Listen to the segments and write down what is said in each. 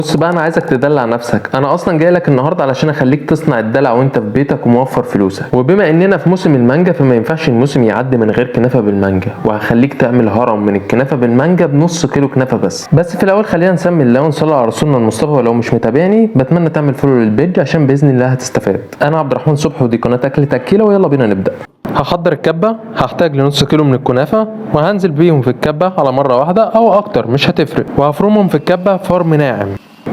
بص بقى، انا عايزك تدلع نفسك. انا اصلا جاي لك النهارده علشان اخليك تصنع الدلع وانت في بيتك وموفر فلوسك. وبما اننا في موسم المانجا فما ينفعش الموسم يعدي من غير كنافه بالمانجا، وهخليك تعمل هرم من الكنافه بالمانجا بنص كيلو كنافه بس في الاول خلينا نسمي الله ونصلي على رسولنا المصطفى. ولو مش متابعني بتمنى تعمل فولو للبيج عشان باذن الله هتستفاد. انا عبد الرحمن صبحي ودي قناه اكل تاكيله، ويلا بينا نبدا. هحضر الكبه، هحتاج لنص كيلو من الكنافه وهنزل بيهم في الكبه على مره واحده او اكتر مش هتفرق، وهفرمهم في الكبه فرم ناعم.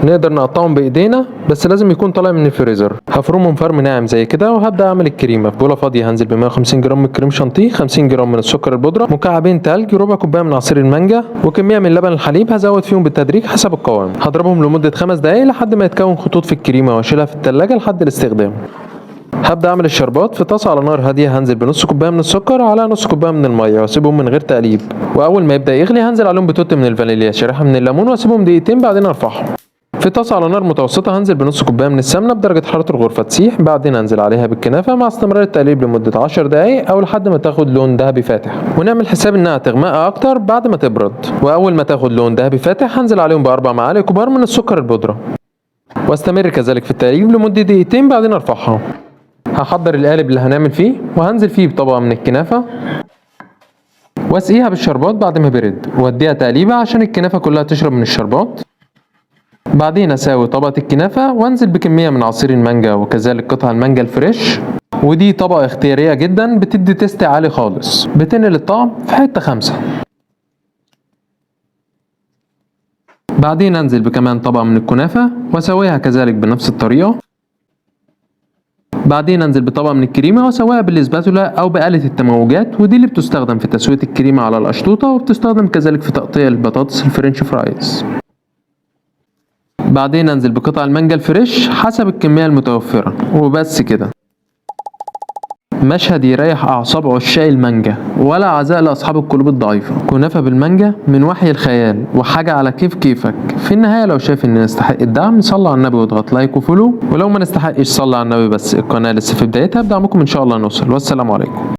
نقدر نقطعهم بايدينا بس لازم يكون طالع من الفريزر. هفرمهم فرم ناعم زي كده وهبدا اعمل الكريمه. في بوله فاضيه هنزل ب 150 جرام من الكريم شانتيه، 50 جرام من السكر البودره، مكعبين تلج، ربع كوبايه من عصير المانجا، وكميه من لبن الحليب هزود فيهم بالتدريج حسب القوام. هضربهم لمده 5 دقائق لحد ما يتكون خطوط في الكريمه واشيلها في الثلاجه لحد الاستخدام. هبدا اعمل الشربات. في طاسه على نار هاديه هنزل بنص كوبايه من السكر على نص كوبايه من الميه واسيبهم من غير تقليب. واول ما يبدا يغلي هنزل عليهم بتوت من الفانيليا، شريحه من الليمون، واسيبهم دقيقتين بعدين ارفعهم. في طاسه على نار متوسطه هنزل بنص كوبايه من السمنه بدرجه حراره الغرفه تسيح، بعدين انزل عليها بالكنافه مع استمرار التقليب لمده 10 دقائق او لحد ما تاخد لون ذهبي فاتح، ونعمل حساب انها تغمق اكتر بعد ما تبرد. واول ما تاخد لون ذهبي فاتح هنزل عليهم باربع معالق كبار من السكر البودره، واستمر كذلك في التقليب لمده دقيقتين بعدين ارفعها. هحضر القالب اللي هنعمل فيه وهنزل فيه بطبقه من الكنافه واسقيها بالشربات بعد ما برد، واديها تقليبه عشان الكنافه كلها تشرب من الشربات. بعدين اساوي طبقه الكنافه وانزل بكميه من عصير المانجا وكذلك قطع المانجا الفريش، ودي طبقه اختياريه جدا بتدي تيست عالي خالص، بتنقل الطعم في حته 5. بعدين انزل بكمان طبقه من الكنافه واسويها كذلك بنفس الطريقه. بعدين انزل بطبقه من الكريمه واسويها بالاسباتولا او بآلة التموجات، ودي اللي بتستخدم في تسويه الكريمه على القشطوطه، وبتستخدم كذلك في تقطيع البطاطس الفرنش فرايز. بعدين انزل بقطع المانجا الفريش حسب الكميه المتوفره، وبس كده. مشهد يريح اعصاب عشاق المانجا ولا عزاء لاصحاب القلوب الضعيفه. كنافه بالمانجا من وحي الخيال وحاجه على كيفك. في النهايه لو شايف ان نستحق الدعم صلي على النبي واضغط لايك وفولو، ولو ما نستحقش صلي على النبي بس. القناه لسه في بدايتها، بدعمكم ان شاء الله نوصل. والسلام عليكم.